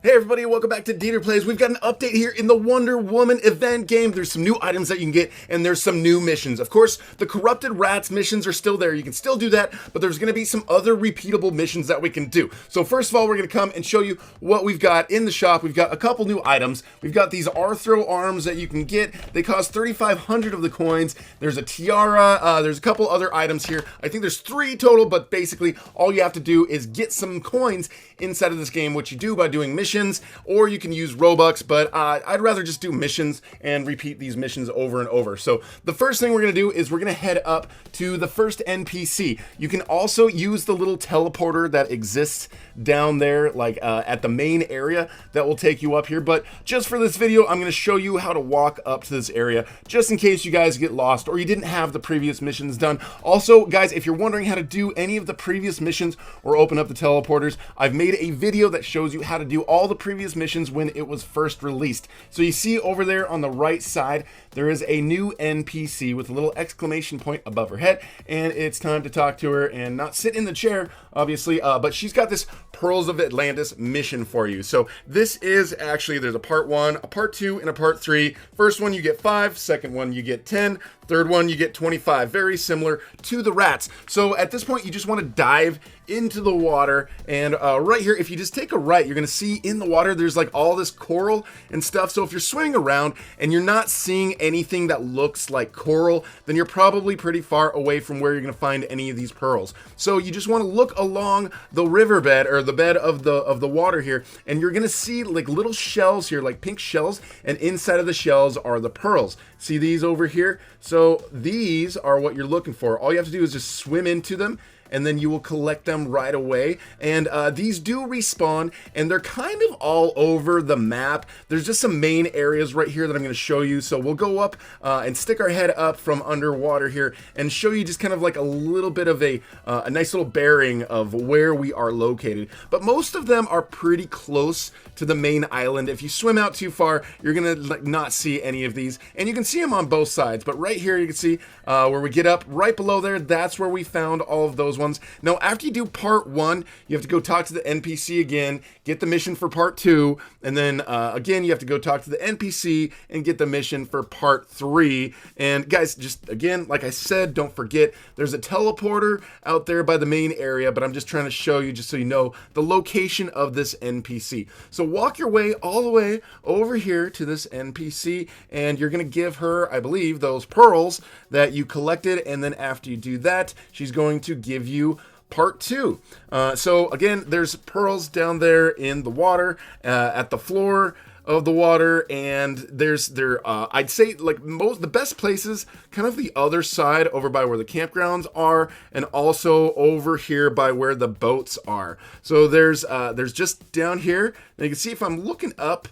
Hey everybody, welcome back to DeeterPlays. We've got an update here in the Wonder Woman event game. There's some new items that you can get, and there's some new missions. Of course, the Corrupted Rats missions are still there. You can still do that, but there's going to be some other repeatable missions that we can do. So first of all, we're going to come and show you what we've got in the shop. We've got a couple new items. We've got these Arthro arms that you can get. They cost 3,500 of the coins. There's a tiara. There's a couple other items here. I think there's 3 total, but basically all you have to do is get some coins inside of this game, which you do by doing missions, or you can use Robux, but I'd rather just do missions and repeat these missions over and over. So the first thing we're going to do is we're going to head up to the first NPC. You can also use the little teleporter that exists down there, like at the main area, that will take you up here. But just for this video, I'm going to show you how to walk up to this area, just in case you guys get lost or you didn't have the previous missions done. Also, guys, if you're wondering how to do any of the previous missions or open up the teleporters, I've made a video that shows you how to do all the previous missions when it was first released. So you see over there on the right side, there is a new NPC with a little exclamation point above her head, and it's time to talk to her and not sit in the chair, obviously, but she's got this Pearls of Atlantis mission for you. So this is actually, there's a part 1, a part 2, and a part 3. First one you get 5, second one you get 10, third one you get 25. Very similar to the rats. So at this point you just want to dive into the water, and right here, if you just take a right, you're gonna see in the water there's like all this coral and stuff. So if you're swimming around and you're not seeing anything that looks like coral, then you're probably pretty far away from where you're gonna find any of these pearls. So you just want to look along the riverbed, or the bed of the water here, and you're gonna see like little shells here, like pink shells, and inside of the shells are the pearls. See these over here? So these are what you're looking for. All you have to do is just swim into them, and then you will collect them right away. And these do respawn, and they're kind of all over the map. There's just some main areas right here that I'm going to show you. So we'll go up and stick our head up from underwater here and show you just kind of like a little bit of a nice little bearing of where we are located. But most of them are pretty close to the main island. If you swim out too far, you're going to like not see any of these. And you can see them on both sides. But right here, you can see where we get up right below there, that's where we found all of those ones. Now, after you do part 1, you have to go talk to the NPC again, get the mission for part 2, and then again, you have to go talk to the NPC and get the mission for part 3. And guys, just again, like I said, don't forget, there's a teleporter out there by the main area, but I'm just trying to show you, just so you know, the location of this NPC. So walk your way all the way over here to this NPC, and you're going to give her, I believe, those pearls that you collected, and then after you do that, she's going to give you part 2. So again, there's pearls down there in the water, at the floor of the water, and I'd say like the best places, kind of the other side over by where the campgrounds are, and also over here by where the boats are. So there's just down here, and you can see if I'm looking up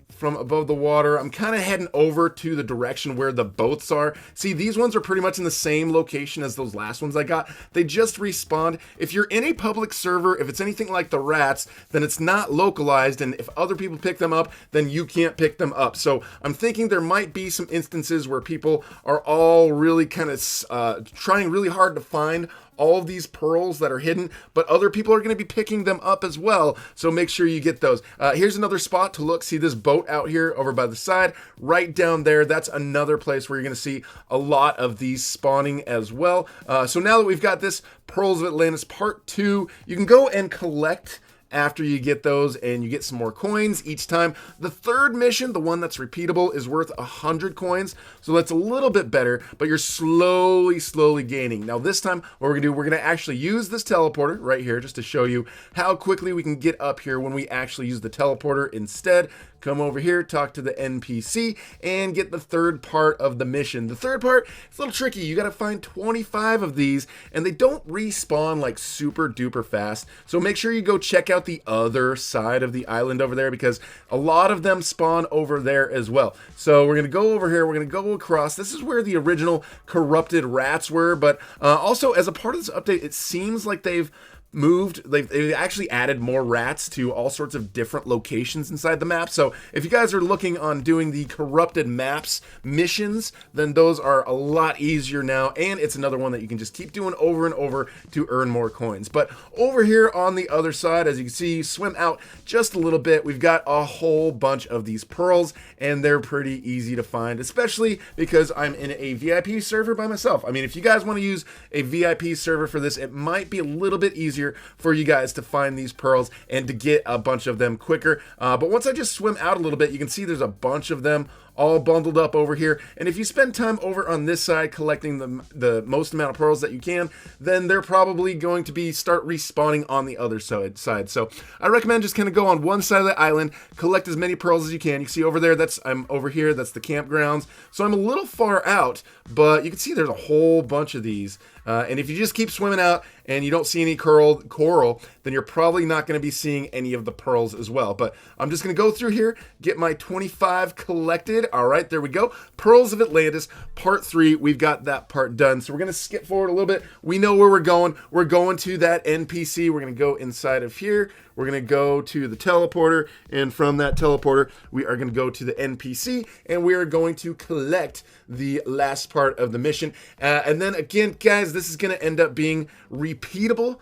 from above the water, I'm kind of heading over to the direction where the boats are. See, these ones are pretty much in the same location as those last ones I got. They just respawned. If you're in a public server, if it's anything like the rats, then it's not localized, and if other people pick them up, then you can't pick them up. So I'm thinking there might be some instances where people are all really kind of trying really hard to find all of these pearls that are hidden, but other people are going to be picking them up as well, so make sure you get those. Here's another spot to look. See this boat out here over by the side? Right down there, that's another place where you're going to see a lot of these spawning as well. So now that we've got this Pearls of Atlantis part 2, you can go and collect after you get those, and you get some more coins each time. The third mission, the one that's repeatable, is worth 100 coins, so that's a little bit better, but you're slowly gaining. Now this time, what we're gonna do, we're gonna actually use this teleporter right here, just to show you how quickly we can get up here when we actually use the teleporter instead. Come over here, talk to the NPC, and get the third part of the mission. The third part is a little tricky. You gotta find 25 of these, and they don't respawn like super duper fast. So make sure you go check out the other side of the island over there, because a lot of them spawn over there as well. So we're gonna go over here, we're gonna go across. This is where the original corrupted rats were, but also as a part of this update, it seems like they've they've actually added more rats to all sorts of different locations inside the map. So if you guys are looking on doing the corrupted maps missions, then those are a lot easier now, and it's another one that you can just keep doing over and over to earn more coins. But over here on the other side, as you can see, swim out just a little bit, we've got a whole bunch of these pearls, and they're pretty easy to find, especially because I'm in a VIP server by myself. I mean, if you guys want to use a VIP server for this, it might be a little bit easier for you guys to find these pearls and to get a bunch of them quicker. But once I just swim out a little bit, you can see there's a bunch of them all bundled up over here. And if you spend time over on this side collecting the most amount of pearls that you can, then they're probably going to be start respawning on the other side. So I recommend just kind of go on one side of the island, collect as many pearls as you can. You can see over there, I'm over here, that's the campgrounds. So I'm a little far out, but you can see there's a whole bunch of these. And if you just keep swimming out and you don't see any coral, then you're probably not going to be seeing any of the pearls as well. But I'm just going to go through here, get my 25 collected. All right, there we go. Pearls of Atlantis, part 3. We've got that part done. So we're going to skip forward a little bit. We know where we're going. We're going to that NPC. We're going to go inside of here. We're going to go to the teleporter, and from that teleporter, we are going to go to the NPC, and we are going to collect the last part of the mission. And then again, guys, this is going to end up being repeatable.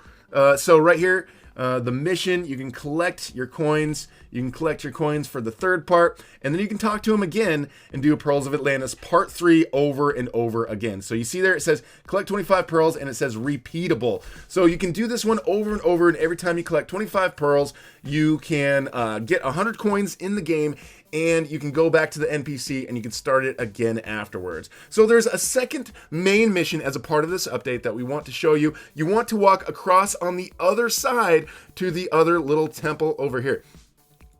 So right here, the mission, you can collect your coins. You can collect your coins for the third part, and then you can talk to him again and do Pearls of Atlantis part 3 over and over again. So you see there, it says collect 25 pearls, and it says repeatable. So you can do this one over and over, and every time you collect 25 pearls, you can get 100 coins in the game, and you can go back to the NPC and you can start it again afterwards. So there's a second main mission as a part of this update that we want to show you. You want to walk across on the other side to the other little temple over here.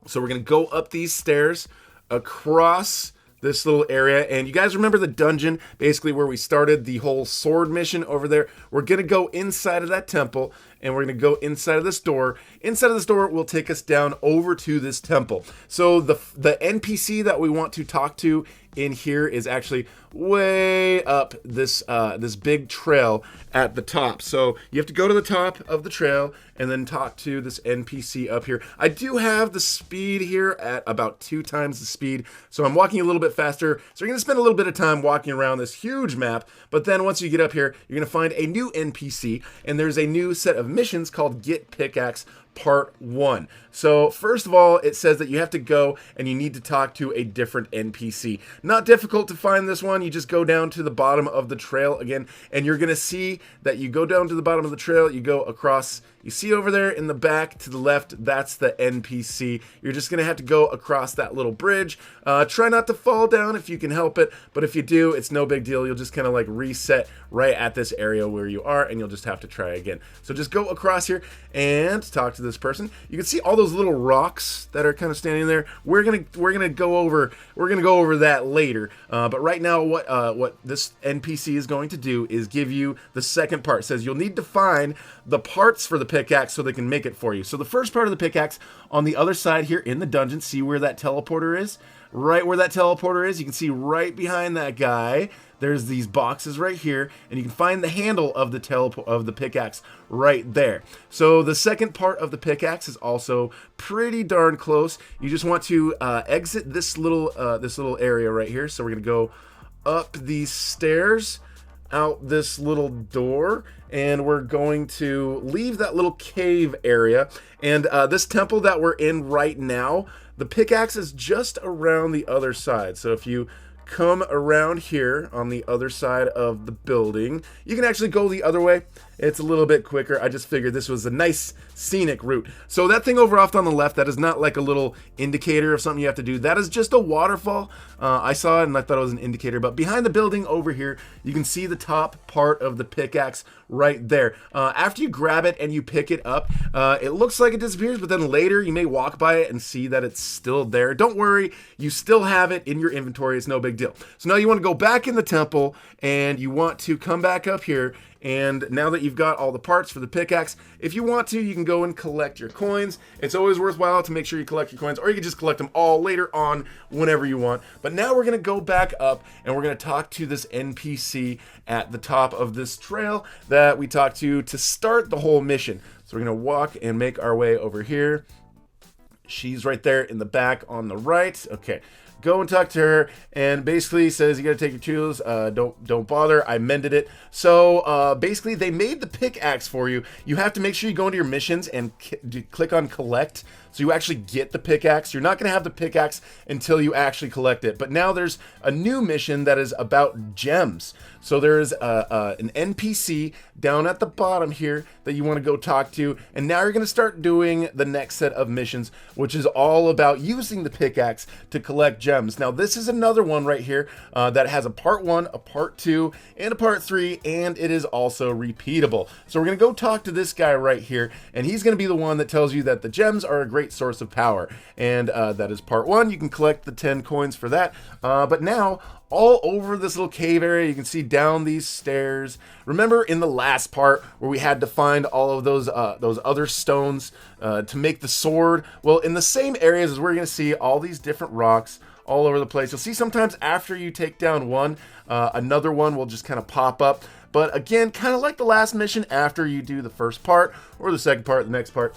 So we're going to go up these stairs across this little area, and you guys remember the dungeon basically where we started the whole sword mission over there? We're going to go inside of that temple, and we're going to go inside of this door. Inside of this door will take us down over to this temple. So the NPC that we want to talk to in here is actually way up this this big trail at the top. So you have to go to the top of the trail and then talk to this NPC up here. I do have the speed here at about 2 times the speed, so I'm walking a little bit faster. So you're going to spend a little bit of time walking around this huge map, but then once you get up here, you're going to find a new NPC, and there's a new set of missions called Get Pickaxe Part 1. So first of all, it says that you have to go and you need to talk to a different NPC. Not difficult to find this one. You just go down to the bottom of the trail again, and you're gonna see that you go down to the bottom of the trail, you go across, you see over there in the back to the left, that's the NPC. You're just gonna have to go across that little bridge. Try not to fall down if you can help it, but if you do, it's no big deal. You'll just kind of like reset right at this area where you are, and you'll just have to try again. So just go across here and talk to this person. You can see all those little rocks that are kind of standing there. We're gonna go over that later. But right now, what this NPC is going to do is give you the second part. It says you'll need to find the parts for the pickaxe so they can make it for you. So the first part of the pickaxe on the other side here in the dungeon. See where that teleporter is? Right where that teleporter is, you can see right behind that guy, there's these boxes right here, and you can find the handle of the pickaxe right there. So the second part of the pickaxe is also pretty darn close. You just want to exit this little area right here. So we're gonna go up these stairs, out this little door, and we're going to leave that little cave area. And this temple that we're in right now, the pickaxe is just around the other side. So if you come around here on the other side of the building, you can actually go the other way. It's a little bit quicker. I just figured this was a nice scenic route. So that thing over off on the left, that is not like a little indicator of something you have to do. That is just a waterfall. I saw it and I thought it was an indicator, but behind the building over here, you can see the top part of the pickaxe right there. After you grab it and you pick it up, it looks like it disappears, but then later you may walk by it and see that it's still there. Don't worry, you still have it in your inventory. It's no big deal. So now you want to go back in the temple and you want to come back up here. And now that you've got all the parts for the pickaxe, if you want to, you can go and collect your coins. It's always worthwhile to make sure you collect your coins, or you can just collect them all later on whenever you want. But now we're going to go back up and we're going to talk to this NPC at the top of this trail that we talked to start the whole mission. So So we're gonna walk and make our way over here. She's right there in the back on the right. Okay, go and talk to her, and basically says you gotta take your tools. Don't bother. I mended it. So basically, they made the pickaxe for you. You have to make sure you go into your missions and click on collect, so you actually get the pickaxe. You're not gonna have the pickaxe until you actually collect it. But now there's a new mission that is about gems. So there's an NPC down at the bottom here that you want to go talk to, and now you're gonna start doing the next set of missions, which is all about using the pickaxe to collect gems. Now this is another one right here that has a part 1, a part 2, and a part 3, and it is also repeatable. So we're gonna go talk to this guy right here, and he's gonna be the one that tells you that the gems are a great source of power, and that is part 1. You can collect the 10 coins for that, but now all over this little cave area, you can see down these stairs. Remember in the last part where we had to find all of those other stones to make the sword? Well, in the same areas as we're gonna see all these different rocks all over the place. You'll see sometimes after you take down one, another one will just kind of pop up. But again, kind of like the last mission, after you do the first part or the second part, the next part,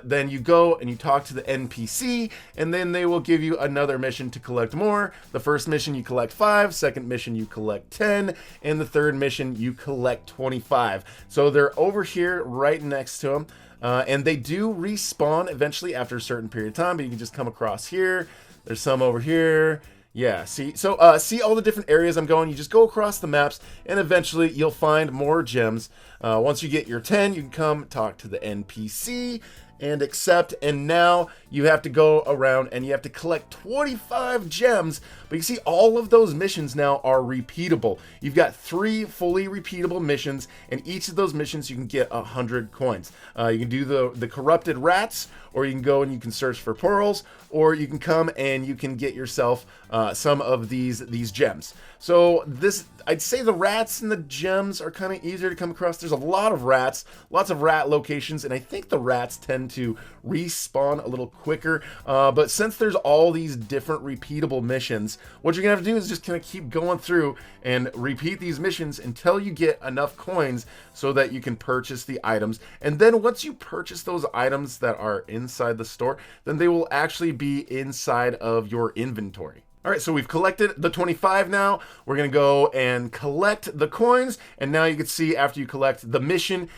then you go and you talk to the NPC, and then they will give you another mission to collect more. The first mission you collect 5, second mission you collect 10, and the third mission you collect 25. So they're over here right next to them, and they do respawn eventually after a certain period of time, but you can just come across here. There's some over here. Yeah, see, so see all the different areas I'm going. You just go across the maps, and eventually you'll find more gems. Once you get your 10, you can come talk to the NPC and accept, and now you have to go around and you have to collect 25 gems. But you see, all of those missions now are repeatable. You've got 3 fully repeatable missions, and each of those missions you can get 100 coins. You can do the corrupted rats, or you can go and you can search for pearls, or you can come and you can get yourself some of these gems. So this, I'd say the rats and the gems are kind of easier to come across. There's a lot of rats, lots of rat locations, and I think the rats tend to respawn a little quicker. But since there's all these different repeatable missions, what you're gonna have to do is just kind of keep going through and repeat these missions until you get enough coins so that you can purchase the items. And then once you purchase those items that are inside the store, then they will actually be inside of your inventory. All right, so we've collected the 25 now. We're gonna go and collect the coins, and now you can see after you collect, the mission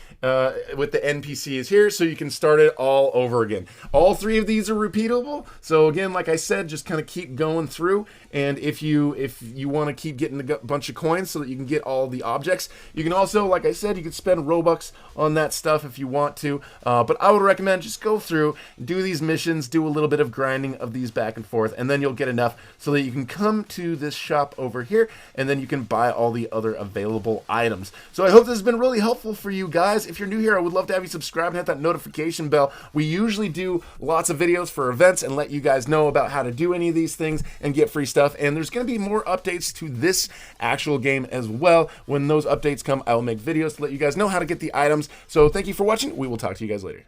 with the NPC is here, so you can start it all over again. All 3 of these are repeatable, so again, like I said, just kind of keep going through, and if you want to keep getting a bunch of coins so that you can get all the objects, you can also, like I said, you can spend Robux on that stuff if you want to, but I would recommend just go through, do these missions, do a little bit of grinding of these back and forth, and then you'll get enough so that you can come to this shop over here, and then you can buy all the other available items. So I hope this has been really helpful for you guys. If you're new here, I would love to have you subscribe and hit that notification bell. We usually do lots of videos for events and let you guys know about how to do any of these things and get free stuff. And there's going to be more updates to this actual game as well. When those updates come, I will make videos to let you guys know how to get the items. So thank you for watching. We will talk to you guys later.